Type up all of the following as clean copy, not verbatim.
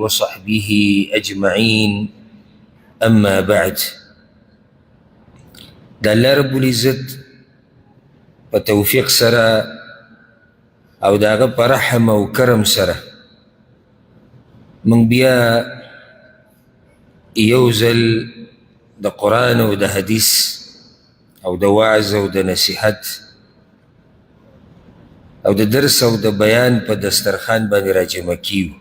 وصحبه أجمعين أما بعد. دا الله رب العزت په توفیق سره او داغه په رحم او کرم سره من بیا یو ځل د قرآن او د حدیث او د وعظ او د نصیحت او د درس او د بیان په دسترخوان باندې راجمع کیو،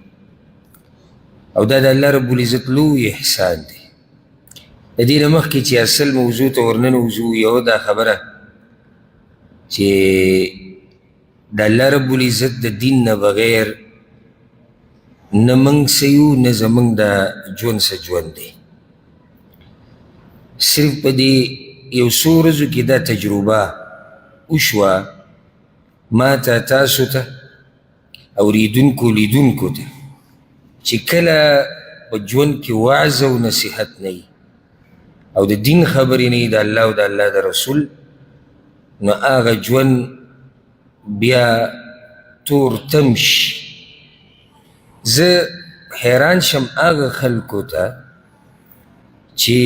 او دا د الله رب العزت لوی احسان دی. د دې نه مخکې چې اصل موضوع ته ورننوځو، یو دا خبره چې د الله رب العزت د دین نه بغیر نه موږ څه یو نه زموږ د ژوند څه ژوند دی. صرف په دې یو څو ورځو کې دا تجربه وشوه ما ته، تاسو ته، اوریدونکو لیدونکو ته، چې کله په ژوند کې وعظ او نصیحت نه وي او د دین خبرې نه وي د الله او د الله د رسول، نو هغه ژوند بیا تور تم شي. زه حیران شم هغه خلکو ته چې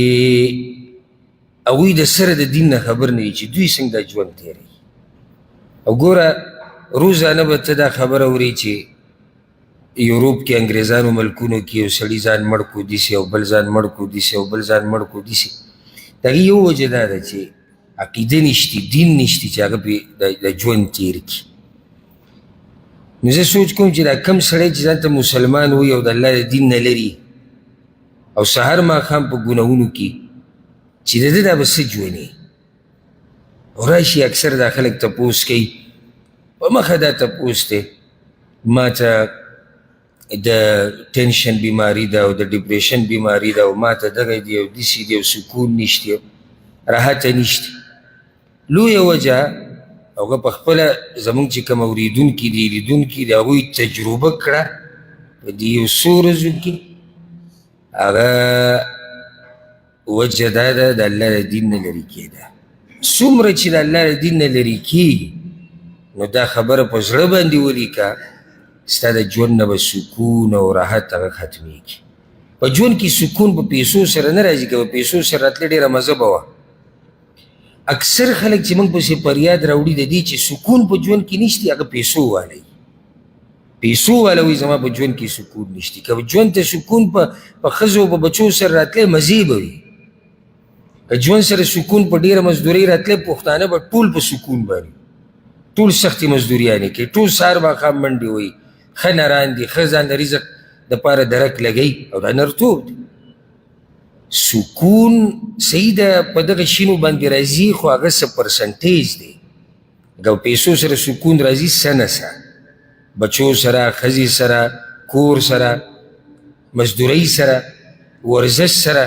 هغوی د سره د دین نه خبر نه وي چې دوی څنګه دا ژوند تېروي. او ګوره روزانه به ته دا خبره اورې چې یوروپ کې انګریزانو ملکونو کې یو سړي ځان مړ کو دیسي او بل ځان مړ کو دیسي او بل ځان مړ کو دیسي. د هغې یو وجه دا ده چې عقیده نشتی، دین نشتی چې هغه پې د ژوند تېر کړي. نو زه سوچ کوم چې دا کم سړی چې ځان ته مسلمان وي او د الله د دین نه لري او سهار ماښام په ګناهونو کې، چې د ده دا به څه ژوند وي. او راشي اکثر دا خلک تپوس کوي، په مخه دا تپوس دی ما ته د ټینشن بیماری ده او د ډپریشن بیماری ده او ما ته دغه دی او داسې دی او سکون نشته، راحته نشته. لویه وجه هغه په خپله زموږ چې کوم اورېدونکي دي لیدونکي دي هغوی تجربه کړه په دې یو څو ورځو کې. هغه وجه دا ده د الله د دین نه لرې کېده. څومره چې د الله د دین نه لرې کېږي نو دا خبره په زړه باندې ولیکه، ستا د ژوند نه به سکون او راحت هغه ختمېږي. په ژوند کې سکون په پیسو سره نه راځي، که په پیسو سره راتله ډېره مزه به وه. اکثر خلک چې موږ پسې فریاد راوړي د دې چې سکون په ژوند کې نشتی، هغه پیسو والی. پیسو والا وایي زما په ژوند کې سکون نشتی. که ژوند ته سکون په ښځو او په بچو سره راتلی مزې به وي. که ژوند سره سکون په ډېره مزدورۍ راتلی، پښتانه به ټول په سکون باندې، ټول سختې مزدوریانې کوي، ټول سهار ماښام منډې وهي، ښه نران دي، ښه ځان د رزق دپاره درک لګوي، او دا نرتوب دی. سکون صحیح ده په دغه شینو باندې راځي، خو هغه څه پرسنټیج دی. که پیسو سره سکون راځي څه نه څه، بچو سره، ښځې سره، کور سره، مزدورۍ سره، ورزش سره،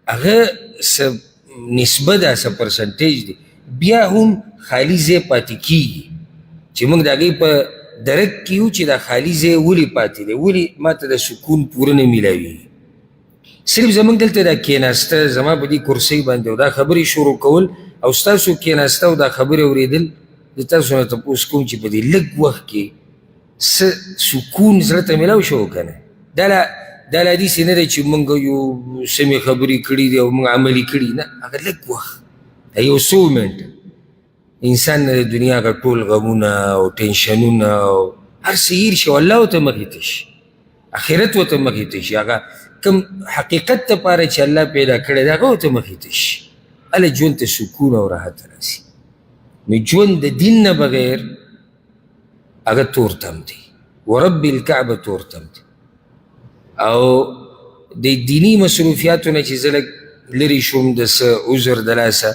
هغه څه نسبه ده، څه پرسنټیج دی. بیا هم خالي ځای پاتې کېږي چې موږ د هغې په درک کې یو چې دا خالي ځای ولې پاتې دی، ولې ما ته د سکون پوره نه میلاویږي. صرف زموږ دلته دا کېناسته زما په دې کرسۍ باندې او دا خبرې شروع کول او ستاسو کېناسته او دا خبرې اورېدل، د تاسو نه تپوس کوم چې په دې لږ وخت کې څه سکون زړه ته میلاو شو که نه. دا لا داسې نه دی چې موږ یو سمې خبرې کړي دي او موږ عملي کړي، نه، هغه لږ وخت، یو څو منټه انسان نه د دنیا هغه ټول غمونه او ټینشنونه او هر څه هیر شي او الله ورته مخې ته شي، آخرت ورته مخې ته شي، هغه کوم حقیقت دپاره چې الله پیدا کړی دی هغه ورته مخې ته شي. هله ژوند ته سکون او راحت راسي. نو ژوند د دین نه بغیر هغه تورتم دی، ورب الکعبه تورتم دی. او د دینی مصروفیاتو نه چې زه لږ لرې شوم د څه عذر د لاسه،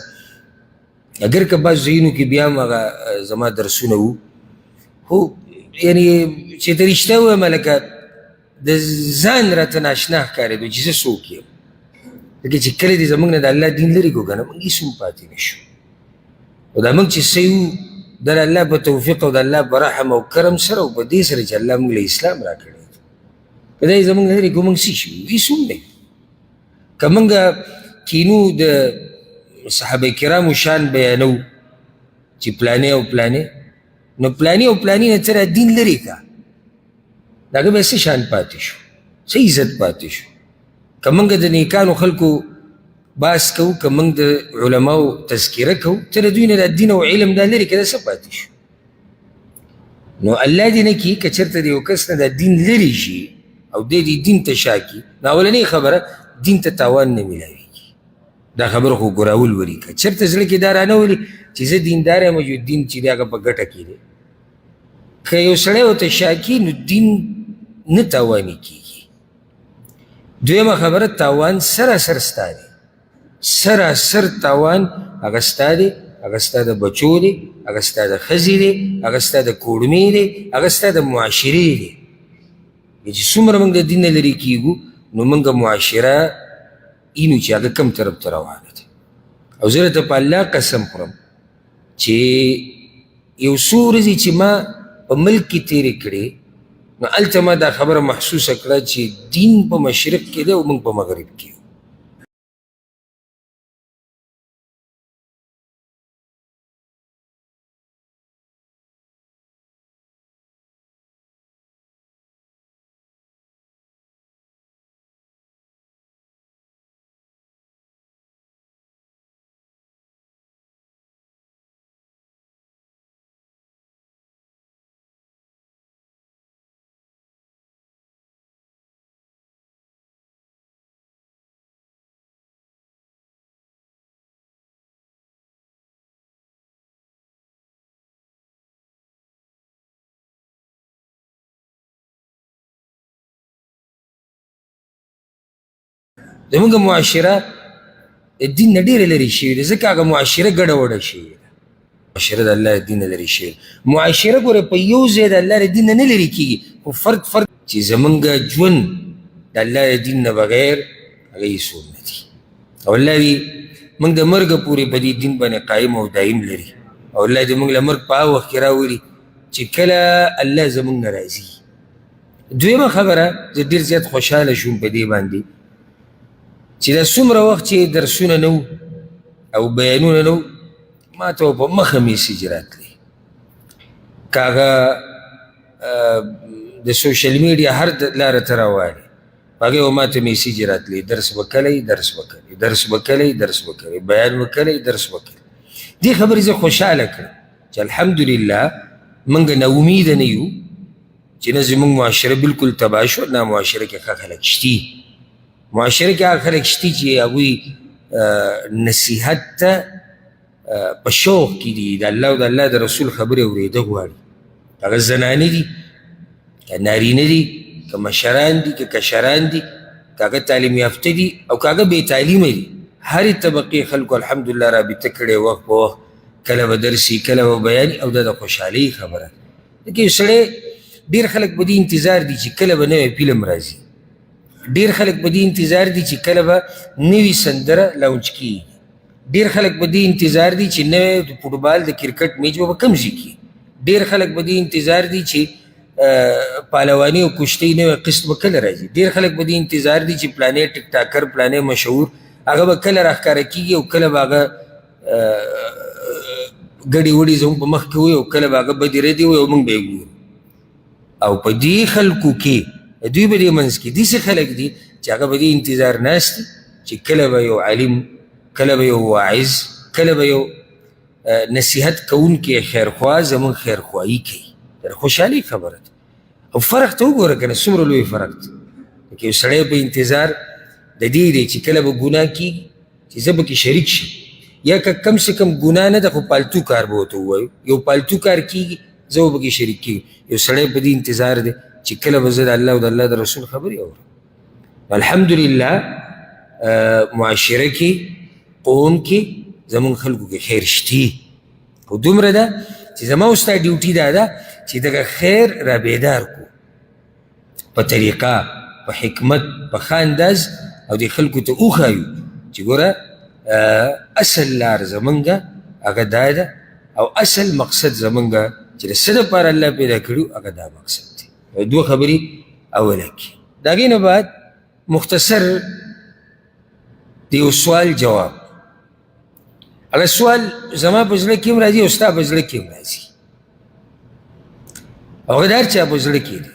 اگر که بعض ځایونو کې بیا هم هغه زما درسونه وو، خو یعنې چې ته رښتیا ووایم لکه د ځان راته ناشنا ښکارېدو چې زه څوک یم. ځکه چې کله دې زموږ نه د الله دین لرې کړو که نه، موږ هېڅ هم پاتې نه شو. او دا موږ چې څه یو د الله په توفیق او د الله په رحم او کرم سره او په دې سره چې الله موږ له اسلام را کړی دی، که دا یې زموږ نه لرې کړو موږ څه شو؟ هېڅ هم نه یو. که موږ کینو د صحابه کرامو شان بیانو چې پلانې او پلانې، نو پلانې او پلانې نه څه را دین لرې که د هغه به څه شان پاتې شو، څه عزت پاتې شو. که موږ د نیکانو خلکو باس کوو، که موږ د علماو تذکره کوو، ته د دوی نه د دین او علم دا لرې که د څه پاتې شو؟ نو الله دې نه کي که چېرته د یو کس نه دا دین لرې شي او دی دې دین ته شا کي، نو اولنۍ خبره دین ته تاوان نه میلاویږي. دا خبره خو ګراول ولیکه. چېرته زړه کې دا رانه ولي چې زه دیندار یم او یو دین چې دی هغه په ګټه کې دی. که یو سړی ورته شا کي نو دین نه تاواني کېږي. دویمه خبره تاوان سراسر ستا دی، سراسر تاوان هغه ستا دی، هغه ستا د بچو دی، هغه ستا د ښځې دی، هغه ستا د کوړمې دی، هغه ستا د معاشرې دی. چې څومره موږ د دین نه لرې کېږو نو موږ معاشره اینو چې هغه کم طرف ته روانه ده. او زه درته په الله قسم خورم چې یو څو ورځې چې ما په ملک کې تېرې کړې نو هلته ما دا خبره محسوسه کړه چې دین په مشرق کې دی او موږ په مغرب کې. زموږ معاشره د دین نه ډېره لرې شوې ده، ځکه هغه معاشره ګډه وډه شوې ده. معاشره د الله د دین نه لرې شوې ده. معاشره ګوره په یو ځای د الله د دین نه نه لرې کېږي، خو فرد چې زموږ ژوند د الله د دین نه بغیر هغه هېڅوک نه دي. او الله دې موږ د مرګه پورې په دې دین باندې قایم او دایم لري. او الله دې موږ له مرګ په هغه وخت کې راولي چې کله الله زموږ نه راځي. دویمه خبره زه ډېر زیات خوشحاله شوم په دې باندې چې دا څومره وخت چې درسونه نه وو او بیانونه نه وو، ما ته په مخه میسیج راتلی. که هغه د سوشل میډیا هر لاره ته راوالي په هغې به ما ته میسیج راتلی، درس به کلی، درس به کلی، درس به کلی، درس به کلی، بیان به کلی، درس به کلی. دې خبرې زه خوشحاله کړم چې الحمدلله موږ ناامیده نه یو چې نه زموږ معاشره بلکل تباه شو، نه معاشره کې ښه خلک شتي. معاشره کې هغه خلک شتي چې هغوی نصیحت ته په شوق کې دي، د الله او د الله د رسول خبرې اورېده غواړي. هغه زنانې دي که نارینه دي که مشران دي که کشران دي که هغه تعلیم یافته دي او که هغه بې تعلیمه دي، هرې طبقې خلکو الحمدلله رابطه کړې وخت په وخت، کله به درسي کله به بیاني، او دا د خوشحالۍ خبره ده. ځکه یو سړی ډېر خلک په دې انتظار دي چې کله به نوی فلم راځي، ډېر خلک په دې انتظار دي چې کله به نوي سندره لانچ کېږي، ډېر خلک په دې انتظار دي چې نوی د فوټبال د کرکټ میچ به کوم ځای کېږي، ډېر خلک په دې انتظار دي چې پهلواني او کشتۍ نوی قسط به کله راځي، ډېر خلک په دې انتظار دي چې پلانې ټیک ټاکر پلانې مشهور هغه به کله راښکاره کېږي او کله به هغه ګډې وډې زموږ په مخ کې وي او کله به هغه بدې ردې وي او موږ به یې ګورو. او په دې خلکو کې دوی به دې منځ کې داسې خلک دي چې هغه به دې انتظار ناست دي چې کله به یو عالم، کله به یو واعظ، کله به یو نصیحت کوونکی خیرخوا زموږ خیرخواهي کوي. دا خوشحالي خبره ده. او فرق ته وګوره که نه څومره لوی فرق دی. لکه یو سړی په انتظار د دې دی چې کله به ګناه کېږي چې زه به کې شریک شم، یا که کم سے کم ګناه نه ده خو پالتو کار به ورته ووایو، یو پالتو کار کېږي زه به کې شریک کېږم. یو سړی په دې انتظار دی چې کله به زه د الله او د الله د رسول خبرې اورم. الحمدلله معاشره کې قوم کې زمونږ خلکو کې خیر شتي، خو دومره ده چې زما او ستا ډیوټي دا ده چې دغه خیر را بیدار کو په طریقه، په حکمت، په ښه انداز، او دې خلکو ته وښایو چې ګوره اصل لار زمونږه هغه دا ده او اصل مقصد زمونږه چې د څه دپاره الله پیدا کړي هغه دا مقصد دی. دوه خبرې اوله کې. د هغې نه بعد مختصر د یو سوال جواب. هغه سوال زما په زړه کې هم راځي او ستا په زړه کې هم راځي، او هغه د هر چا په زړه کې دی.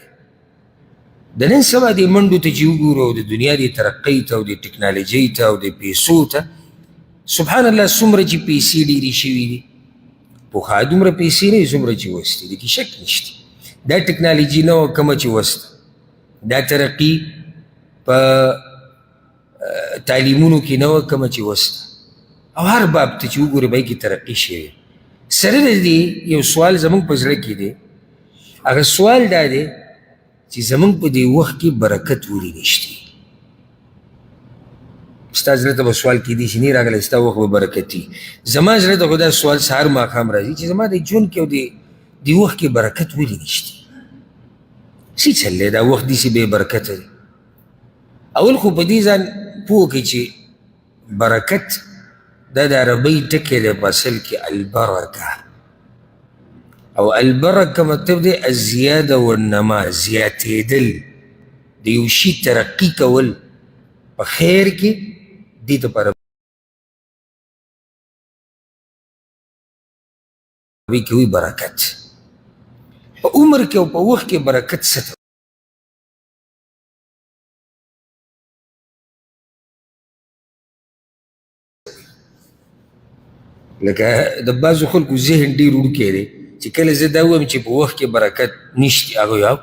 د نن سبا دې منډو ته چې وګورو او د دنیا دې ترقۍ ته او د ټکنالوژۍ ته او د پیسو ته سبحان الله څومره چې پیسې ډېرې شوي دي پخوا دومره پیسې نه وي څومره چې اوس دي دې کې شک نشته دا ټکنالوژي نه وه کومه چې اوس ده دا ترقي په تعلیمونو کې نه وه کومه چې اوس ده او هر باب ته چې وګورې به کې ترقي شوې سره د دې یو سوال زموږ په زړه کې دی هغه سوال دا دی چې زموږ په دې وخت کې برکت ولې نشته ستا زړه ته به سوال کیدی چې نه راغلی ستا وخت به برکتي زما زړه ته خو دا سوال سهار ماښام راځي چې زما د ژوند کې او د وخت کې برکت ولې نشته څه چل دی دا وخت داسې بې برکته دی اول خو په دې ځان پوه کړئ چې برکت دا د عربۍ ټکی دی په اصل کې البرکه او البرکه مطلب دی الزیاده والنما زیاتېدل د یو شي ترقي کول په خیر کې دې دپاره کې وي برکت په عمر کې او په وخت کې برکت څه ته لکه د بعضو خلکو ذهن ډېر وړوکی دی چې کله زه دا ووایم چې په وخت کې برکت نشته هغه وایي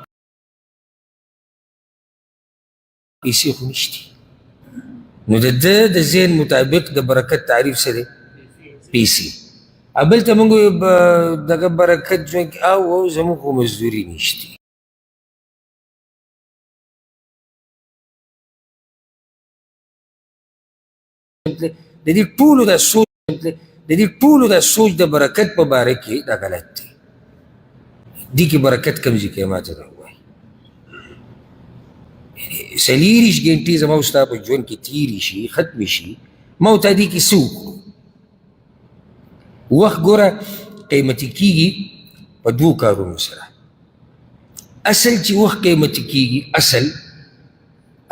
پیسې خو نشته نو د ده د ذهن مطابق د برکت تعریف څه دی پیسې بلته موږ وایو دغه برکت ژوند کې او زموږ خو مزدوري نشته د دې ټولو دا سوچ د دې ټولو دا سوچ د برکت په باره کې دا غلط دی دې کې برکت کوم ځای کې ماته راووایي څلېرویشت ګنټې زما او ستا په ژوند کې تېرې شي ختمې شي ما ورته دې کې څه وکړو وخت ګوره قیمتي کېږي په دوو کارونو سره اصل چې وخت قیمتي کېږي اصل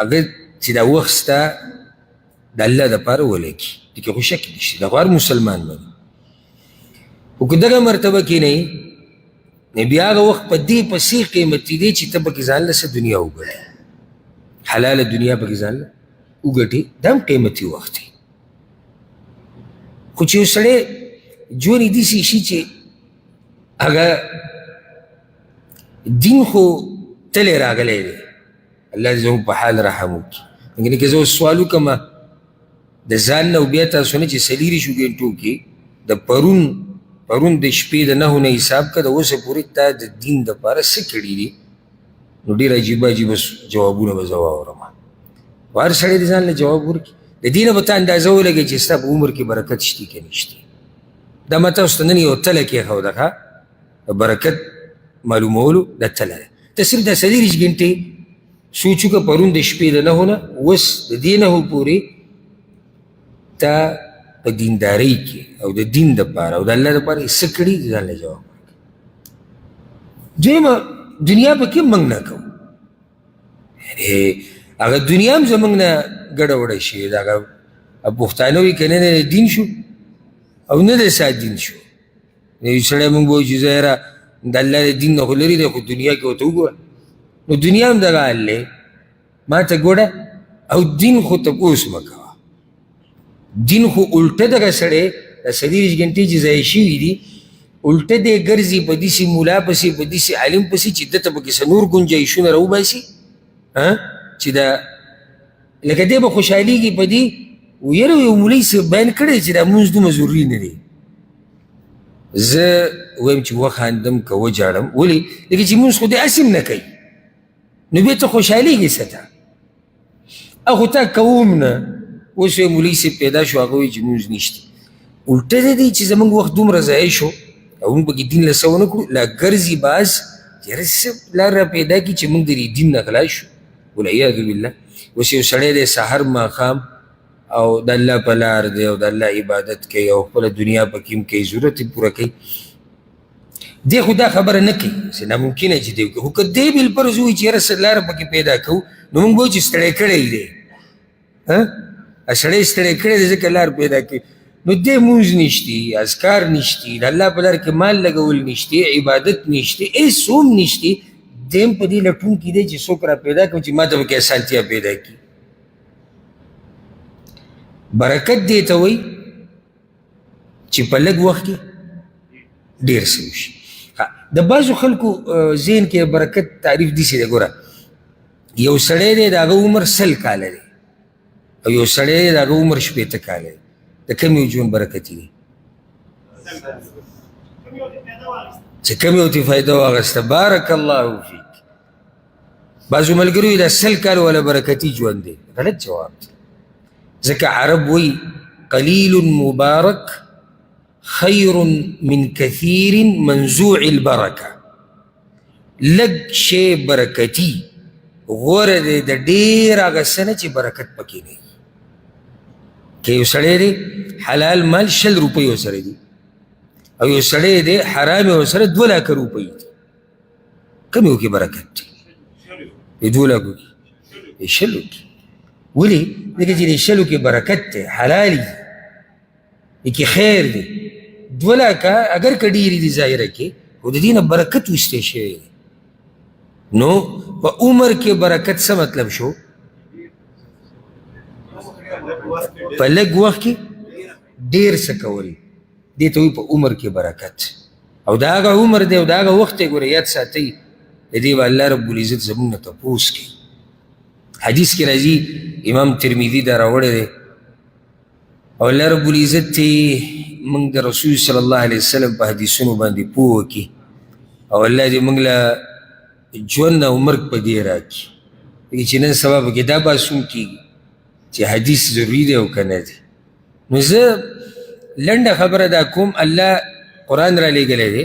اگر چې دا وخت ستا د الله دپاره ولګي دې کې خو شک نشته دا خو هر مسلمان باندې خو که دغه مرتبه کې نه نو بیا هغه وخت په دې پسې قیمتي دی چې ته پکې ځان له څه دنیا وګټې حلاله دنیا پکې ځان له وګټې دا هم قیمتي وخت دی خو چې یو سړی ژوند یې داسې شي چې هغه دین خو تلې راغلی دی الله دې زموږ په حال رحم وکړي لکه که زه اوس سوال وکړم د ځان نه او بیا تاسو نه چې څلېرویشتو ګنټو کې د پرون د شپې د نهو نه حساب کړه د اوسه پورې تا د دین دپاره څه کړي دي نو ډېر عجیبه عجیبه جوابونه به زه واورم هر سړی د ځان له جواب ورکړي د دې نه به ته اندازه ولګوې چې ستا په عمر کې برکت شته که نشته دا ما تاسو ته نن یو تله کېښوده ښه د برکت معلومولو دا تله ده ته صرف دا څلېرویشت ګنټې سوچ وکړه پرون د شپې د نهو نه اوس د دې نهو پورې تا په دیندارۍ کې او د دین دپاره او د الله دپاره یې څه کړي ځان له جواب ورکړي دویمه دنیا پکې موږ نه کوو هغه دنیا هم زموږ نه ګډه وډه شوې ده هغه پښتانه وایي که نه دین شو او نه د سات دین شو یو سړی موږ به وایو چې زه یاره د الله د دین نه خو لرې دی خو دنیا کې ورته وګوره نو دنیا هم دغه حال دی ما ته ګوره او دین خو تپوس مه کوه دین خو الټه دغه سړی د څلېرویشت ګنټې چې ضایع شوي دي الټه دی ګرځي په داسې ملا پسې په داسې عالم پسې چې ده ته پکې څه نور ګنجایشونه راوباسي چې دا لکه دی به خوشحالېږي په دې ویره یو مولوي صاحب بیان کړی چې دا لمونځ دومره ضروري نه دی زه وایم چې وخاندم که وجاړم ولې لکه چې لمونځ خو دی هسې هم نه کوي نو بیا ته خوشحالېږي څه ته او خو تا کوم نه اوس یو مولوي صاحب پیدا شو هغه وایي چې لمونځ نشته الټه دی دی چې زموږ وخت دومره ضایع شو او موږ پکې دین له څه ونه کړو لا ګرځي باز یاره څه لار را پیدا کړي چې موږ د دې دین نه غلا شو والعیاذ بالله اوس یو سړی دی سحر ماښام او د الله په لار دی او د الله عبادت کوي او خپله دنیا پکې هم کوي ضرورت یې پوره کوي دی خو دا خبره نه کوي چې ناممکنه چې دی وکړي خو که دی بالفرض ووایي چې یاره څه لاره پکې پیدا کوو نو موږ به وایو چې ستړی کړی دی سړی ستړی کړی دی ځکه لار پیدا کوي نو دی مونځ نشتی اذکار نشتی د الله په لار کې مال لګول نشتی عبادت نشتی هېڅ هم نشتی دیم په دې لټون کې دی چې څوک را پیدا کړم چې ما ته پکې اسانتیا پیدا کړي. برکت دې ته وایي چې په لږ وخت کې ډېر څه وشي. د بعضو خلکو ذهن کې برکت تعریف داسې دی. ګوره یو سړی دی د هغه عمر 100 کاله دی او یو سړی دی د هغه عمر 80 کاله دی. د کوم یو ژوند برکتي دی؟ چې کوم یو ترې فایده واخیسته. بارک الله فیک. بعضو ملګري وایي دا 100 کال والا برکتي ژوند دی. غلط جواب دی. ځکه عرب وایي قلیل مبارک خیر من کثیر منزوع البرکه. لږ شی برکتي غوره دی د ډېر هغه څه نه چې برکت پکې نه وي. که یو سړی دی حلال مال 100 روپۍ ورسره دي او یو سړی دی حرام یې ورسره 2 لکه روپۍ دي، کوم یو کې برکت دی؟ د 2 لکو کې، د 100 کې. ولې؟ ځکه چې د 100 کې برکت دی، حلال دي، کې خیر دی. 2 لکه اگر که ډېرې دي ظاهره کې خو د دې نه برکت ویستی شوی دی. نو په عمر کې برکت څه مطلب شو؟ په لږ وخت کې ډېر څه کول، دې ته وایي په عمر کې برکت. او د هغه عمر دی او د هغه وخت یې ګوره یاد ساتئ. د دې به الله رب العزت زموږ نه تپوس کوي. حدیث کې راځي، امام ترمذي دا راوړی دی او الله رب العزت موږ د رسول صلی الله علیه وسلم په حدیثونو باندې پوه وکړي او الله دې موږ له ژوند او مرګ په دې راکړي چې نن سبا پکې دا بحثونه کېږي چې حدیث ضروري دی او که نه دی. نو زه لنډه خبره دا کوم، الله قرآن را لېږلی دی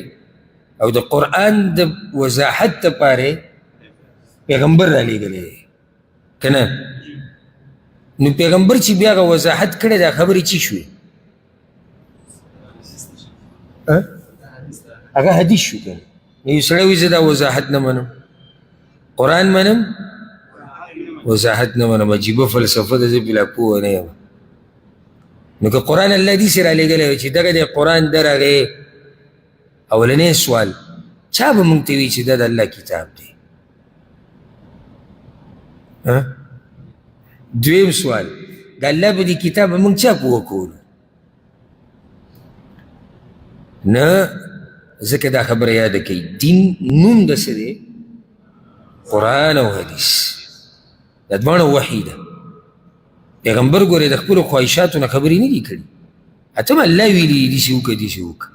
او د قرآن د وضاحت دپاره پیغمبر را لېږلی دی که نه. نو پیغمبر چې بیا هغه وضاحت کړی دا خبرې څه شوې؟ هغه حدیث شو که نه. یو سړی وایي زه دا وضاحت نه منم، قرآن منم وضاحت نه منم. عجیبه فلسفه ده، زه پرې لا پوه نه یم. نو که قرآن الله داسې را لېږلی وی چې دغه دی قرآن درغې، اولنی سوال چا به موږ ته وي چې دا د الله کتاب دی؟ دویم سوال د الله په دې کتاب به موږ چا پوه کولو؟ نه. ځکه دا خبره یاده کوي، دین نوم د څه دی؟ قرآن او حدیث. دا دواړه وحی ده. پیغمبر ګورې د خپلو خواهشاتو نه خبرې نه دي کړي، اتم الله ویلي داسې وکړه داسې وکړه.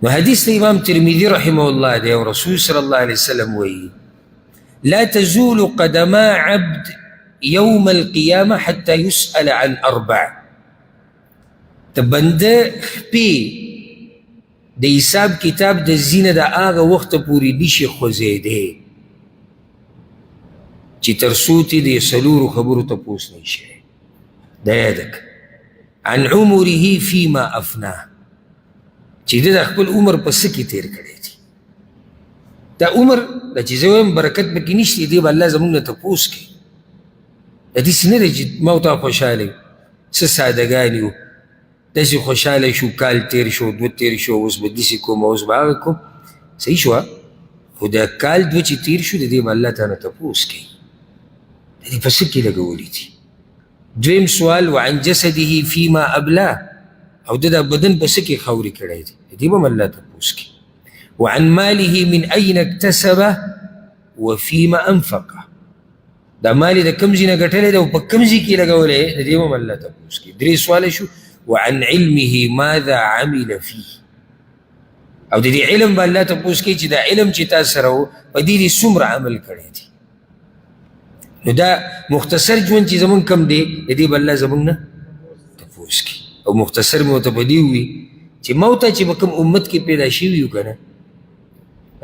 نو حدیث ته امام ترمذي رحمه الله دی او رسول صلی الله علیه وسلم وایي لا تزول قدما عبد یوم القیامه حتى يسأل عن 4. د بنده خپې د حساب کتاب د زینه د هغه وخته پورې نشي خوځېدی چې تر څو ته د 4 خبرو تپوس نه شي. دا یاد کړه. عن عمره فيما افناه، چې د خپل عمر په څه کې تېر کړی دی. دا عمر دا چې زه وایم برکت پکې نشته، دې به الله زموږ نه تپوس کوي. داسې نه دی چې ما او تا خوشحاله یو، څه سادهګان یو، داسې خوشحاله شو، کال تېر شو، 2 تېر شو، اوس به داسې کوم اوس به هغه کوم. صحیح شوه، خو دا کال 2 چې تېر شو د دې به الله تعالی تپوس کوي د دې په څه کې لګولی دي. دویم سوال وعن جسده فيما ابلاه، او د دا بدن په څه کې خاورې کړی دی د دې به هم الله تپوس کوي. وعن ماله من اين اکتسبه وفيما انفقه، دا مال د کوم ځای نه ګټلی دی او په کوم ځای کې لګولی د دې به هم الله تپوس کوي. 3 سواله شو. وعن علمه ماذا عمل فيه، او د دې علم به الله تپوس کوي چې دا علم چې تا سره و په دې دې څومره عمل کړی دی. نو دا مختصر ژوند چې زمونږ کم دی د دې به الله زمونږ نه تپوس کوي. او مختصر مې ورته په دې ووي چې موته چې به کوم امت کې پیدا شوي یو که نه،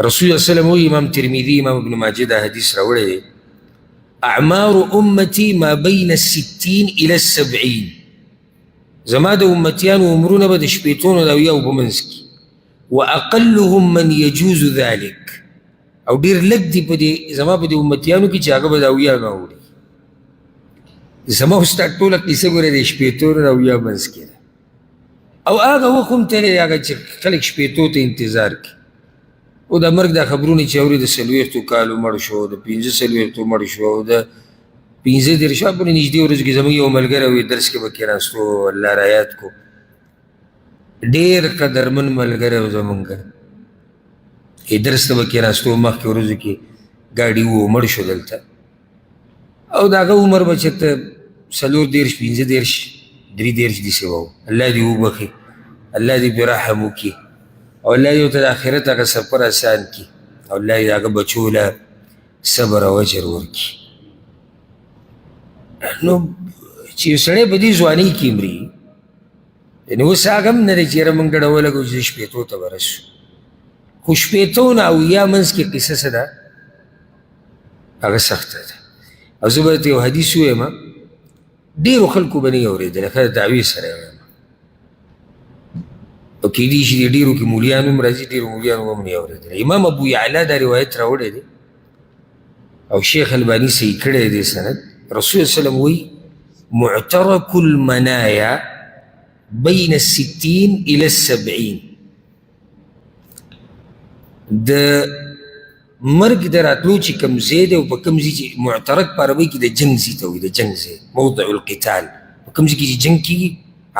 رسول الله صلی الله علیه وسلم وایي، امام ترمذي امام ابن ماجه دا حدیث راوړی دی، اعمار امتي ما بین 60 الى 70. زما د امتیانو عمرونه به د 80 نه 90 په منځ کې. واقلهم من يجوز ذلك، او ډېر لږ دي په دې زما په دې امتیانو کې چې هغه به د 90 نه اوړي. زما خو ستا ټوله کیسه ګورې د 80 نه 90 منځ کې ده. او هغه وخت هم تللی هغه چې خلک 80 ته انتظار کوي. او د مرګ دا خبرونه چې اوري د 40 کالو مړ شو، د 45 مړ شو، او د 15 پورې نږدې ورځو کې زموږ یو ملګری وي درس کې به کېناستو، الله رایاد کو، ډېر قدرمن ملګری و زمونږ، درس ته به کېناستو مخکې ورځو کې ګاډي و مړ شو دلته، او د هغه عمر به چېرته 40 15 33 داسې به و. الله دې وبخي، الله دې پرې رحم وکړي، او الله دې ورته د آخرت هغه سفر اسان کړي، او الله دې هغه بچو له صبر او اجر ورکړي. نو چې یو سړی په دې ځوانۍ کې مري، یعنې اوس هغه هم نه دی چې یاره موږ ډډه ولګو چې 80 ته به رسو، خو 80 نه 80 منځ کې قصه څه ده، هغه سخته ده. او زه به درته یو حدیث ووایم، ډېرو خلکو به نه یې اورېدلی، ښه د دعوې سره یې وایم، او کېدای شي د ډېرو کې مولیان هم راځي، ډېرو مولیانو هم نه یې اورېدلی. امام ابو یعلا دا روایت راوړی دی، او شیخ الباني صحیح کړی دی سند. رسول الله صلی الله علیه وسلم وایي معترک المنایا بین 60 الى 70، د مرګ د راتلو چې کوم ځای دی او په کوم ځای چې معترک په عربۍ کې د جنګ ځای ته وایي، د جنګ ځای، موضع القتال، په کوم ځای کې چې جنګ کېږي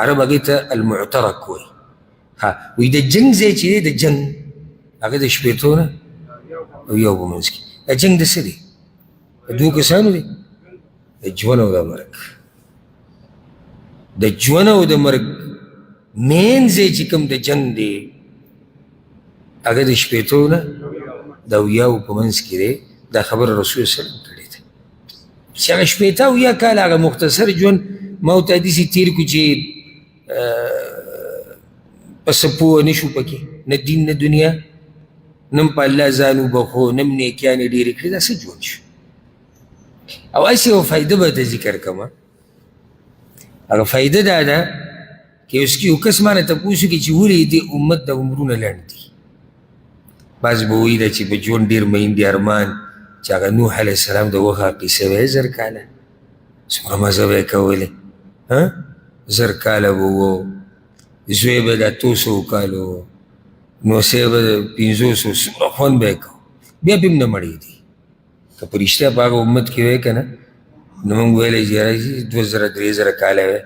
عرب هغې ته المعترک وایي. وایي د جنګ ځای چې دی د جنګ هغه د 80 نه 80 په منځ کې. دا جنګ د څه دی؟ د 2 کسانو دی، د ژوند او د مرګ، د ژوند او د مرګ مین ځای چې کوم د جنګ دی هغه د 80 نه د 80 په منځ کې دی. دا خبره رسول صلی الله علیه وسلم کړې ده چې هغه 80 کاله هغه مختصر ژوند ما ورته داسې تېر کړو چې په څه پوه نه شو پکې، نه دین نه دنیا، نه په الله ځان وبخو، نه نیکیانې ډېرې کړې، دا څه ژوند شو؟ او هسې یو فایده به ته ذکر کړمه. هغه فایده دا ده چې یو کس مانه تپوس وکړي چې ولې دې امت د عمرونه لنډ دي. بعض به وایي دا چې په ژوند ډېر مین دي ارمان چې هغه نوح علیه السلام د وخه قیسه وی 1000 کاله، څومره مزه به یې کولې، 1000 کاله به و، زوی به دا 200 کالو، نوسی به 500، څومره خوند به یې کو، بیا به هم نه مړېدي. که په رښتیا په هغه امت کې وی که نه، نو موږ ویلی چې یاره 2000 3000 کاله وی،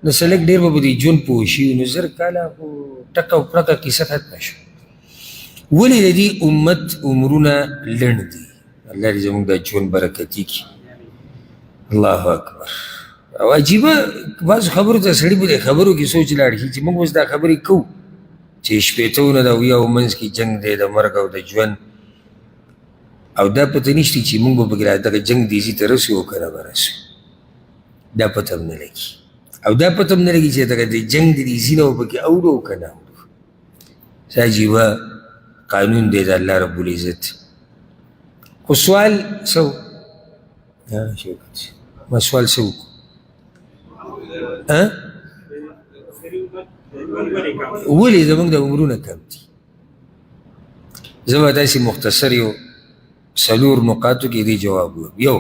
نو څه لږ ډېر به په دې ژوند پوه شي، نو 1000 کاله خو ټکه او پړکه کیسه ختمه شوه. ولې د دې امت عمرونه لنډ دي؟ الله دې زموږ دا ژوند برکتي کړي. الله اکبر. او عجیبه بعضو خبرو ته سړي به د خبرو کې سوچ لاړ شي چې موږ اوس دا خبرې کوو چې 80 نه د 80 منځ کې جنګ دی د مرګ او د ژوند، او دا پته نشته چې موږ به پکې دغه جنګ دیزي ته رسو او که نه به رسو، دا پته هم نه لګي. او دا پته هم نه لګي چې دغه د جنګ د دیزي نه به پکې اورو او که نه اورو. څه عجیبه قانون دی د الله رب العزت. خو سوال څه و؟ ما سوال څه وکړو؟ ولې زموږ د عمرونه کم دي؟ زه به داسې مختصر یو 4 نقاطو کې دې جواب ووایم. یو،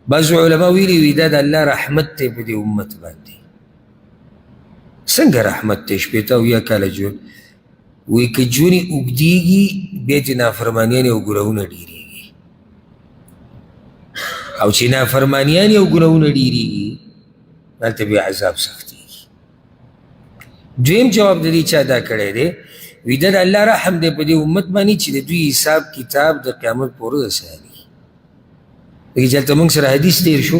بعضو علما ویلي وي دا د الله رحمت دی په دې امت باندې. څنګه رحمت دی؟ 80 کاله ژوند، وایي که ژوند یې اوږدېږي بیا چې نافرمانیانې او ګناهونه ډېرېږي، او چې نافرمانیانې او ګناهونه ډېرېږي هلته بیا عذاب سختېږي. دویم جواب د دې چا دا کړی دی، وی دا د الله رحم دی په دې امت باندې چې د دوی حساب کتاب د قیامت پورې رسېږي. لکه چې هلته موږ سره حدیث تېر شو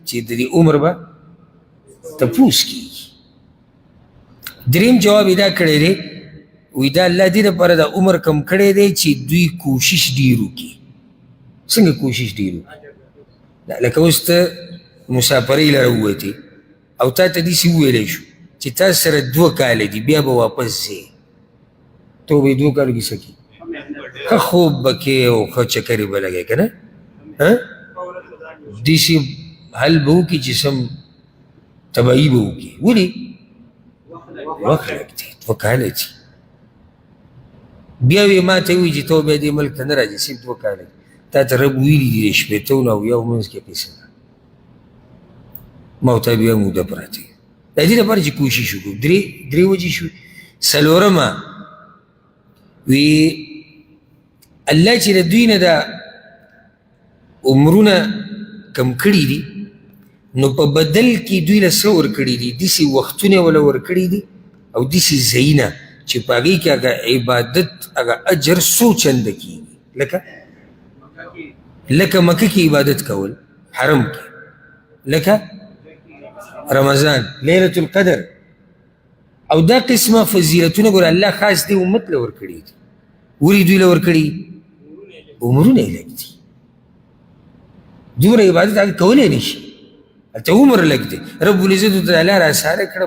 چې د دې عمر به تپوس کېږي. دریم جواب یې دا کړی دی، وی دا الله دې دپاره د عمر کم کړی دی چې دوی کوشش ډېر وکړي. څنګه کوشش ډېر وکړي؟ لکه اوس ته مسافرۍ لره ووتې او تا ته داسې وویلی شو چې تا سره 2 کاله دي بیا به واپس ځې، ته به 2 کالو کې څه کړي؟ ښه خوب به کوې او ښه چکرې به لګوې که نه، داسې حل به وکړي چې سم تباهي به وکړي. ولې؟ وخت لږ دی، 2 کاله دي. بیا وی ما ته وایي چې ته بیا دې ملک ته نه راځې، صرف 2 کاله دي. تا ته رب ویلي دي د 80 نه 80 منځ کې قصه ده، ما ورته بیا موده پراته ده. د دې لپاره چې کوشش وکړو. درې وجې شوې. څلورمه، وی الله چې د دوی نه دا عمرونه کم کړي دي نو په بدل کې دوی له څه ورکړي دي داسې وختونه وله ورکړي دي او داسې ځایونه چې په هغې کې هغه عبادت هغه اجر څو چنده کېږي لکه مکه کې عبادت کول حرم کې لکه رمضان لیلة القدر او دا قسمه فضیلتونه ګوره الله خاص دی امت له ورکړي دي ولې دوی له ورکړي عمرونه یې لږ دي دومره عبادت هغه کولی نه شي هلته عمر لږ دی رب العزت تعالی را ساره کړه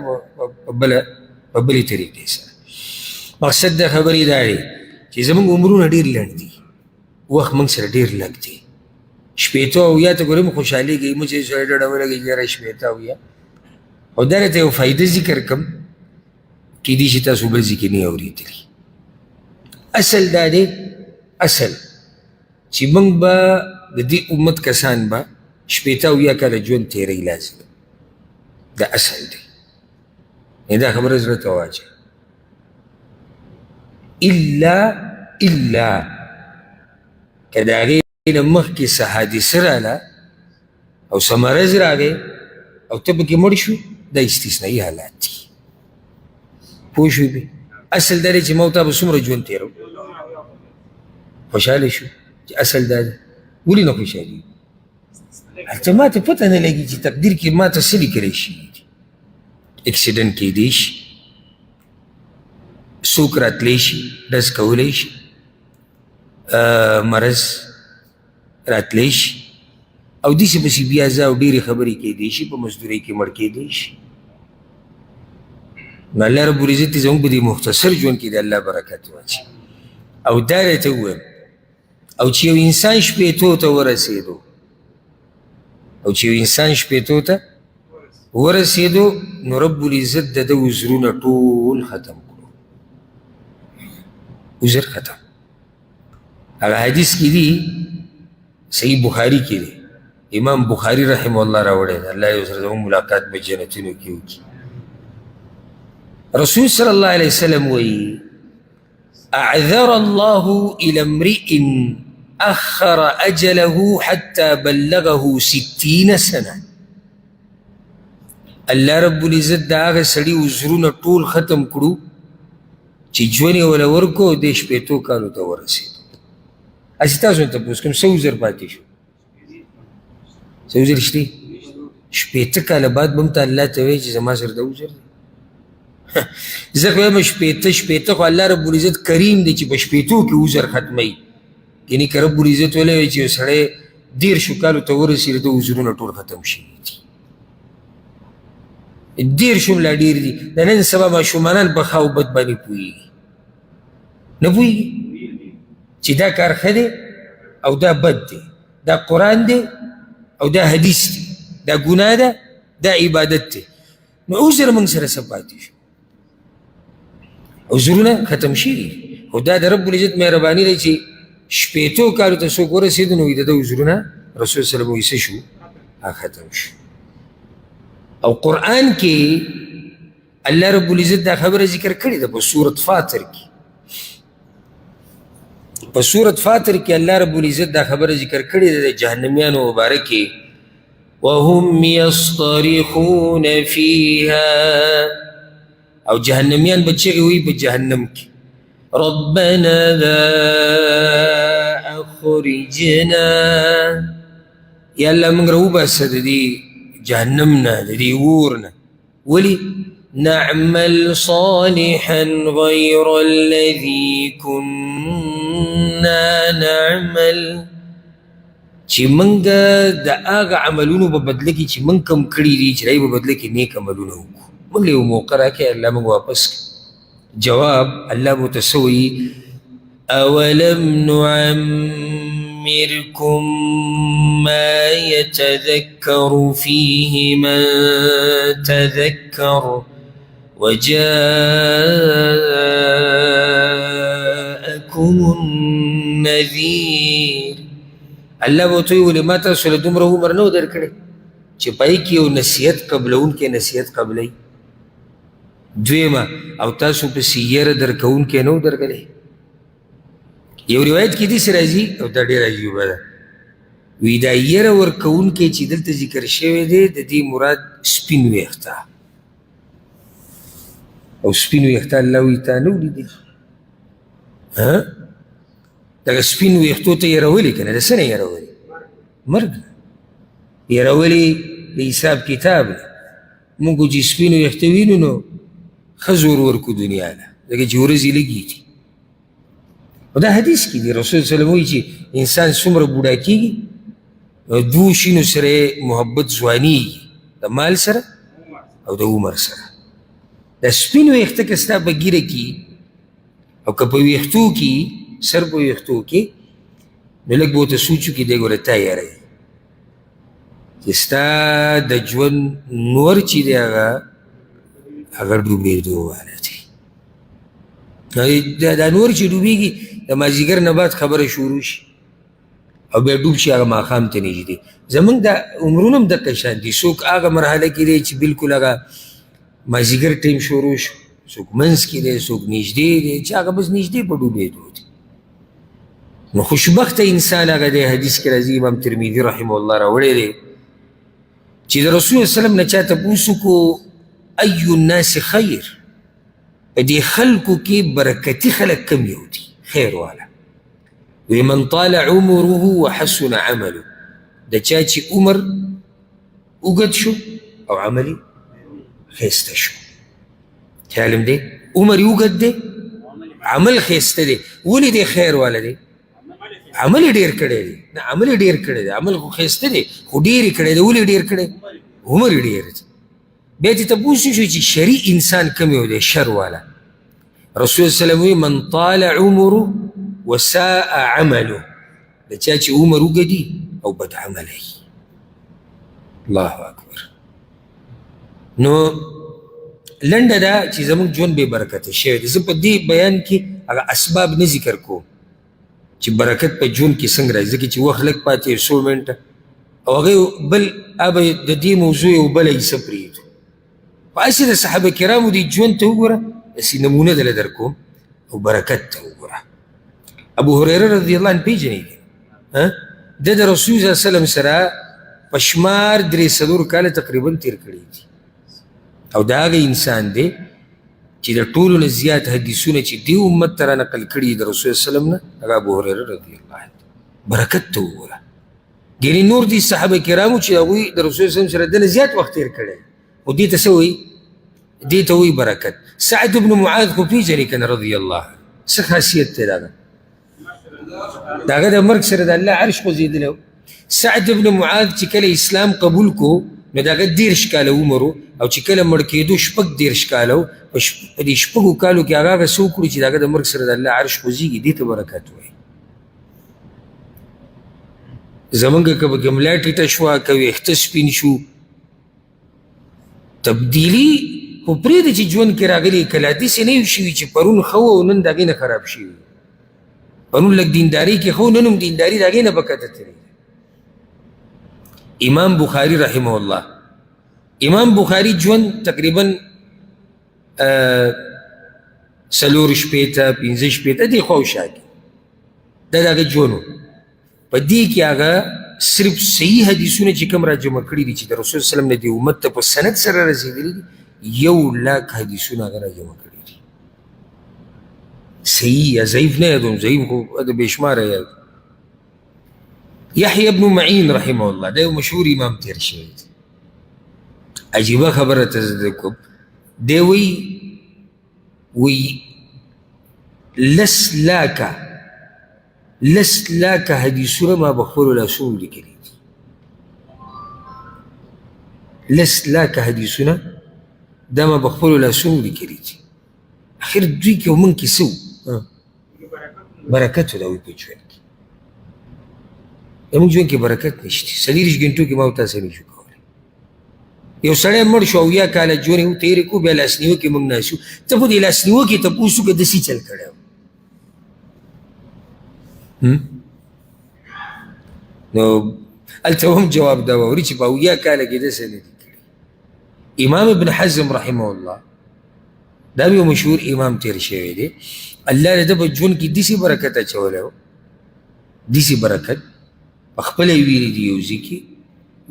په بلې طریقې سره مقصد د خبرې دا دی چې زموږ عمرونه ډېر لنډ دي وخت موږ سره ډېر لږ دی شپېته اویا ته ګورې مو خوشحالېږي مو چې سړی ډډه ولګي یاره شپېته اویا او دا راته یو فایده ذکر کړم کیدای شي تاسو بل ځای کې نه اورېدلي اصل دا دی اصل چې موږ به د دې امت کسان به شپېته اویا کاله ژوند تېروي لازم دا اصل دی دا خبره زړه ته واچوه الا که د هغې نه مخکې څه حادثه راله او څه مرض راغی او ته پکې مړ شو دا استثنایي حالات دي پوه شوې بې اصل دا دی چې ما او تا به څومره ژوند تېرو خوشحاله شو چې اصل دا دی ولې نه خوشحالېږي هلته ما ته پته نه لګي چې تقدیر کې ما ته څه لیکلی شي اکسیډنټ کېدی شي څوک راتلی شي ډز کولی شي مرض راتلی شي او داسې پسې بیا زه او ډېرې خبرې کېدی شي په مزدورۍ کې مړ کېدی شي نو الله رب العزت زموږ په دې مختصر ژوند کې د الله برکت واچي او دا راته ووایم او چې یو انسان شپېتو ته ورسېدو نو رب العزت د ده وزرونه ټول ختم کړو وزر ختم هغه حدیث کې دي صحیح بخاري کې دی امام بخاري رحمه الله راوړی دی الله یو سره زموږ ملاقات په جنتونو کې وکړي رسول صلی الله علیه وسلم وایي اعذر الله الى امرئ اخر اجله حتى بلغه 60 سنه الله رب العزت دا هغه سړي وزرونه ټول ختم کړو چې ژوند یې وله ورکو دې شپېتو کالو ته ورسېدو هسې تاسو ته تپوس کوم څه وزر پاتې شو څه وزر شته شپېته کاله بعد به هم ته الله ته وایي چې زما سره دا وزر دی زه خو وایم شپېته خو الله رب العزت کریم دی چې په شپېتو کې وزر ختموي یعنې که رب العزت ویلی وایي چې یو سړی 13 کالو ته ورسېږي د وزرونه ټول ختم شوي دي 13 لا ډېر دي د نن سبا ماشومانان په ښه او بد باندې پوهېږي نه پوهېږي چې دا کار ښه دی او دا بد دی دا قرآن دی او دا حدیث دی دا ګناه ده دا عبادت دی نو عذر موږ سره څه پاتې شو عذرونه ختم شوي خو دا د رب العزت مهرباني دی چې شپېتو کالو ته څوک ورسېدو نو د ده عذرونه رسول صلی الله علیه وسلم څه شو ختم شو او قرآن کې الله رب العزت دا خبره ذکر کړې ده په سورت فاطر کې الله رب العزت دا خبره ذکر کړې ده د جهنمیانو مبارک کې وهم یصطرخون فیها او جهنمیان به چغې وایي په جهنم کې ربنا لا اخرجنا یا الله موږ راوباسه د دې جهنم نه د دې اور نه ولې نعمل صالحا غیر الذي كنا نعمل چې موږ د هغه عملونو په بدله کې چې موږ کم کړي دي چې په بدله کې نیک عملونه وکړو موږ له یو موقع راکړې الله موږ واپس جواب الله متسوي اولم نعمركم ما يتذكر فيه من تذكر وجاءكم النذير الله بوتوي ولې ما تاسو له دومره عمر نه درکړی چې پای کې یو نصیحت قبلونکې نصیحت قبلوي دویمه او تاسو پسې یره درکوونکې نه درغلی یو روایت کې داسې راځي او دا ډېره عجیبه ده وی دا یره ورکوونکی چې دلته ذکر شوی دی د دې مراد سپین ویښته او سپین ویښته الله وی تا نه ولیدې دغه سپین ویښتو ته یېرولې که نه د څه نه یېرولې مرګ یېرولې د حساب کتاب نه مونږ چې سپین ویښته وینو نو ښه زور ورکو دنیا له ځکه چې ورځې لږې دي او دا حدیث کې دی رسول صلی الله وایي چې انسان څومره بوډا کېږي دوو شینو سره یې محبت ځوانېږي د مال سره او د عمر سره دا سپین ویښته که ستا په ږیره کې او که په ویښتو کې سر په ویښتو کې نو لږ به ورته سوچ وکړي دی ګوره تا یاروي چې ستا د ژوند نور چې دی هغه ډوبېدو والا دی دا نور چې ډوبېږي د مازدیګر نه بعد خبره شروع شي او بیا ډوب شي هغه ماښام ته نږدې زمونږ دا عمرونه هم دقه شان دي څوک هغه مرحله کې دی چې بلکل هغه مازدیګر ټیم شروع شو څوک منځ کې دی څوک نږدې دی چې هغه بس نږدې په ډوبېدو دی نو خوشبخته انسان هغه دی حدیث کې راځي امام ترمذي رحمه الله راوړی دی چې د رسول وسلم نه چا تپوس وکړو ای الناس خیر په دې خلکو کې برکتي خلک کم یو دي خیر والا وی من طال عمره وحسن عمله د چا چې عمر اوږد شو او عمل یې ښایسته شو خیال م دی عمر یې اوږد دی عمل ښایسته دی ولې دی خیر والا دی عمل یې ډېر کړی دی نه عمل یې ډېر کړی دی عمل خو ښایسته دی خو ډېر یې کړی دی ولې ډېر کړی عمر یې ډېر دی بیا دې تپوس وشو چې شري انسان کم یو دی شر والا رسول صلی الله علیه وسلم من طال عمره وساء عمله د چا چې عمر اوږدي او بد عمله وي الله اکبر نو لنډه ده چې زموږ ژوند بې برکته شوی دی زه په دې بیان کې هغه اسباب نه ذکر کوم چې برکت په ژوند کې څنګه راځي ځکه چې وخت لږ پاتې 100 منټه او هغه بل هغه د دې موضوع یو بله حصه پرېږدو په هسې د صحابه کرامو دې ژوند ته وګوره داسې نمونه دله در کوم او برکت ته وګوره ابو هریره رضی الله عنه پیژنې ده د رسول صلی الله علیه وسلم سره په شمار 300 کاله تقریبا تیر کړي دي او دا هغه انسان دی چې د ټولو نه زیات حدیثونه چې دې امت ته رانقل کړي د رسول صلی الله علیه وسلم نه هغه ابو هریره رضی الله عنه برکت ته وګوره ګینې نور دي صحابه کرامو چې هغوی د رسول صلی الله علیه وسلم سره دنه زیات وخت تیر کړی او دې ته څه وایي دې ته وایي برکت سعد بن معاذ خو پیژنې که نه رضی الله عنه څه خاصیت دی د هغه د هغه د مرګ سره د الله عرش خوځېدلی و سعد بن معاذ چې کله اسلام قبول کو نو د هغه 13 کاله عمر او چې کله مړ کېدو 14 کاله و په دې 6 کالو کې هغه څه وکړي چې د هغه د مرګ سره د الله عرش خوځېږي دې ته برکت وایي زمونږ که به ګملا ټیټه شوه که ویښته سپین شو تبدیلي خو پرېږده چې ژوند کې راغلي کله داسې نه وي شوي چې پرون ښه و او نن د هغې نه خراب شوي پرون لږ دینداري کې ښه و نن هم دینداري د هغې نه به کته تېرېږي امام بخاري رحمه الله امام بخاري ژوند تقریبا 4 شپېته 5 شپېته دې خواوشا کې دا د هغه ژوند و په دې کې هغه صرف صحیح حدیثونه چې کوم را جمع کړي دي چې د رسول صلی الله علیه وسلم نه دې امت ته په سند سره رسېدلي دي 1,00,000 حدیثونه هغه را جمع کړي دي صحیح یا ضعیف نه یادوم ضعیف خو د بې شماره یاد یحیی ابن معین رحمه الله دا یو مشهور امام تیر شوی دی عجیبه خبره ته زده کوم دی وی 10,00,000 حدیثونه ما به خپلو لاسونو لیکلي دي 10,00,000 حدیثونه دا ما به خپلو لاسونو لیکلي دي اخر دوی کې موږ کې څه برکت ولا وي په ژوند کې زموږ ژوند کې برکت نشته 40 غنټو کې ما او تاسو نه شو کولی یو سړی مړ شو 70 کاله ژوند یې تېرې کړو بیا لاسنیوه کې موږ ناست یو ته په دې لاسنیوه کې تپوس وکړه داسې چل کړی و نو هلته هم جواب دا واوري چې په 70 کاله کې داسې نه دي کړي امام ابن حزم رحمه الله دا یو مشهور امام تیر شوی دی الله د په ژوند کې داسې برکت اچولی و داسې برکت په خپله یې ویلي دي یو ځای کې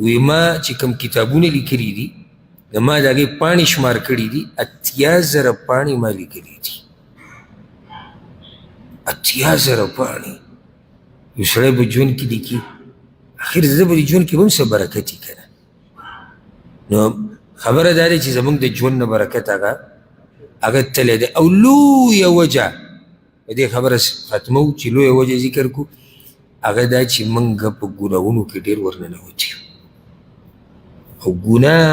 وی ما چې کوم کتابونه لیکلي دي د ما د هغې پاڼې شمار کړي دي 80,000 پاڼې ما لیکلي دي 80,000 پاڼې یو سړی په ژوند کې لیکي اخر زه به د ژوند کې به هم څه برکت وي که نه نو خبره دا ده چې زموږ د ژوند نه برکت هغه تللی دی او لویه وجه په دې خبره ختمو چې لویه وجه ذکر کړو هغه دا چې موږ په ګناهونو کې ډېر ورننوتي یو او ګناه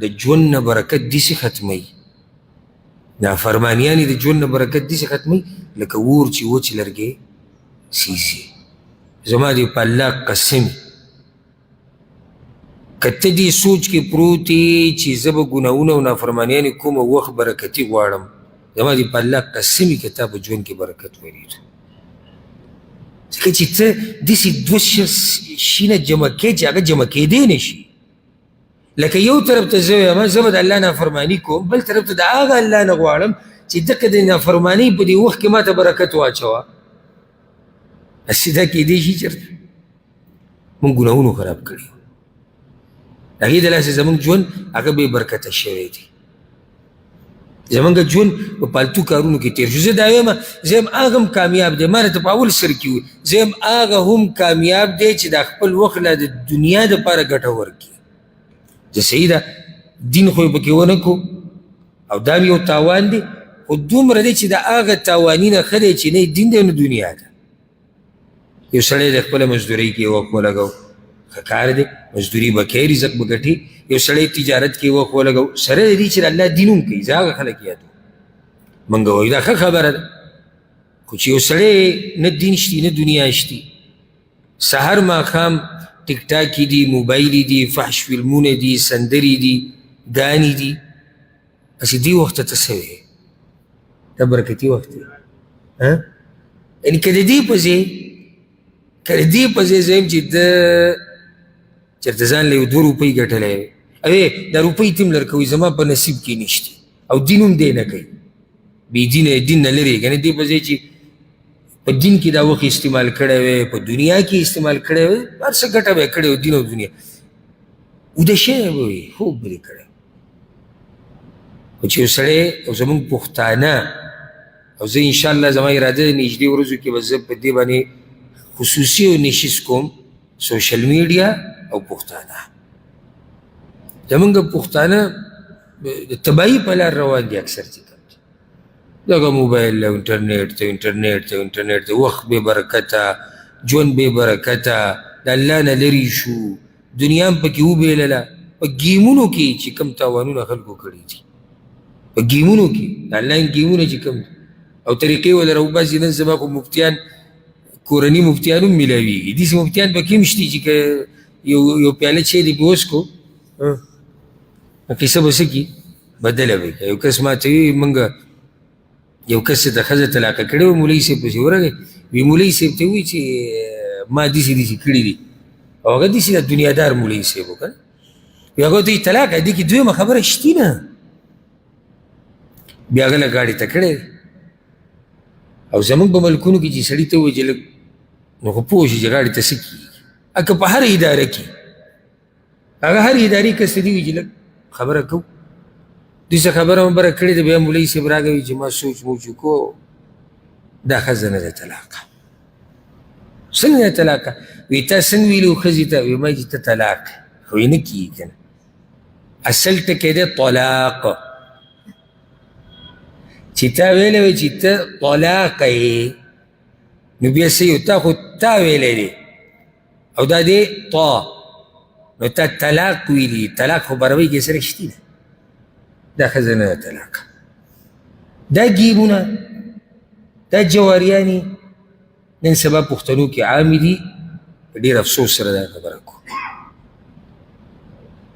د ژوند نه برکت داسې ختموي نافرمانیانې د ژوند نه برکت داسې ختموي لکه اور چې وچ لرګی سیزي زما دې په الله قسم که ته دې سوچ کې پروت یې چې زه به ګناهونه او نافرمانیانې کوم او وخت برکتي غواړم زما دې په الله قسم وي که تا په ژوند کې برکت ورېږي ځکه چې ته داسې دوه شیونه جمع کوې چې هغه جمع کېدی نه شي لکه یو طرف ته زه وایم زه به د الله نافرماني کوم بل طرف ته د هغه الله نه غواړم چې دغه د نافرمانۍ په دې وخت کې ما ته برکت واچوه هسې دا کېدی شي چېرته مونږ ګناهونو خراب کړي هغې د لاسې زموږ ژوند هغه بې برکته شوی دی زمونږ ژوند په پالتو کارونو کې تېر شو زه دا وایم زه یم هغه هم کامیاب دی ما راته په اول سر کې وي زه یم هغه هم کامیاب دی چې دا خپل وخت لا د دنیا دپاره ګټور کړي زه صحیح ده دین خو یې پکې ونه کړو او دا یو تاوان دی خو دومره دی چې د هغه تاواني نه ښه دی چې نه دین دی نه دنیا ده یو سړی د خپله مزدورۍ کې وخت ولګو ښه کار دی مزدوري به کوي رزق به ګټي یو سړی تجارت کې وخت ولګو سره د دې چې د الله دین هم کوي زه هغه خلک یادو موږ وایو دا ښه خبره ده خو چې یو سړی نه دین شتي نه دنیا شتي سهار ماښام ټیک ټاکې دي موبایلې دي فحش فلمونه دي سندرې دي ګانې دي هسې دې وخت ته څه وی دا برکتي وخت دی یعنې که د دې په ځای زه یم چې ده چېرته ځان له یو 2 روپۍ ګټلی وی دا روپۍ ته هم لرکوي زما په نصیب کې نشته او دین هم دی نه کوي بې دینه دین نه لرې که نه دې په ځای چې په دین کې دا وخت استعمال کړی وی په دنیا کې استعمال کړی وی هر څه ګټه به یې کړې وي دین او دنیا اوده شوی به وي خوب به دې کړی خو چې یو سړی او زموږ پښتانه او زه انشاءالله زما اراده ده نږدې ورځو کې به زه په دې باندې خصوصي او نشیز کوم سوشل میډیا او پښتانه زمونږ پښتانه د تباهي په لار روان دي اکثر چې کوم دي دغه موبایل او انټرنیټ ته وخت بې برکته ژوند بې برکته د الله نه لرې شو دنیا هم پکې وبېلله په ګیمونو کې چې کوم تاوانونه خلکو کړي دي په ګیمونو کې د آنلاین ګیمونه چې کوم او طریقې ولې راوباسي نن سبا خو مفتیان کورني مفتیان هم میلاویږي داسې مفتیان پکې هم شتي چې که یو پیاله چای دې پې وڅکو قیصه به څه کي بدله به یو کس ما ته وي موږ یو کس د ښځه طلاقه کړې وه مولوي صاحب پسې ورغی وي مولوي صاحب ته وایي چې ما داسې کړي دي او هغه داسې د دنیادار مولوي صاحب و که نه وي هغه ته وایي طلاقه دې کې دویمه خبره شتي نه بیا هغه له ګاډي ته کړی او زمونږ په ملکونو کې چې سړي ته ووایي چې لږ نو خو پوه شي چې ګاډي ته څه کېږي که په هر اداره کې هغه هر ادارې کس ته دې وایي چې لږ خبره کوو دوی څه خبره مبره کړې ده بیا مولوي صاحب راغی وایي چې ما سوچ موچ وکړو دا ښځه نه ده طلاقه څنګه نه طلاقه وایي تا څنګه ویلي و ښځې ته وایي ما چې ته طلاق خو یې نه کېږي که نه اصل ټکی دی طلاق چې تا ویلی وی چې ته طلاقه یې نو بیا څه یو تا خو تا ویلی دی او دا دی طا نو تا طلاق ویلي طلاق خو بروۍ کې سره شتي ده دا ښځه نه ده طلاقه دا ګیمونه دا جواریانې نن سبا پښتنو کې عامې دي په ډېر افسوس سره دا خبره کوو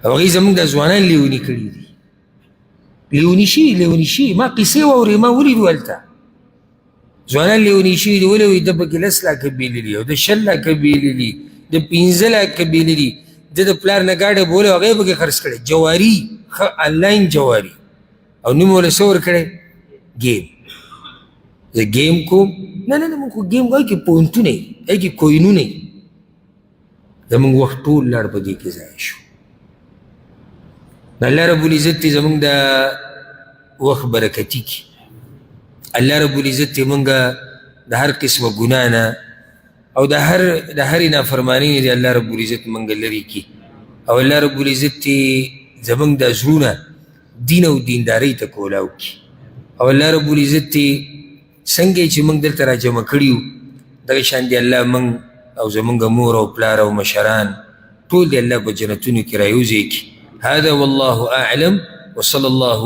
او هغوی زموږ دا ځوانان لیوني کړي دي لیوني شي ما قصې واورې ما ولیدو هلته ځوانان لیوني شوي دي ولې وایي ده پکې 10 لاکه بېللي او د 6 لاکه بېللي د 15 لاکه بېللي ده د پلار نه ګاډی بولې هغه یې پکې خرڅ کړی جواري ښه آنلاین جواري او نوم ولا څه ورکړی ګیم زه ګیم کوم نه نه نه موږ خو ګیم هغې کې پوینټونه وي هغې کې کوینونه وي زموږ وخت ټول لاړ په دې کې ضایع شو نو الله رب العزت دې زموږ د وخت برکتي کړي الله رب العزت دې موږ د هر قسمه ګناه نه او د هرې نافرمانۍ نه دې الله رب العزت موږ لرې کړي او الله رب العزت دې زموږ د زړونه دین او دیندارۍ ته کولاو کړي او الله رب العزت دې څنګه چې موږ دلته راجمع کړي یو دغه شان دې الله موږ او زمونږ مور او پلار او مشران ټول دې الله په جنتونو کې رايوځي کړي هذا والله اعلم وصلى الله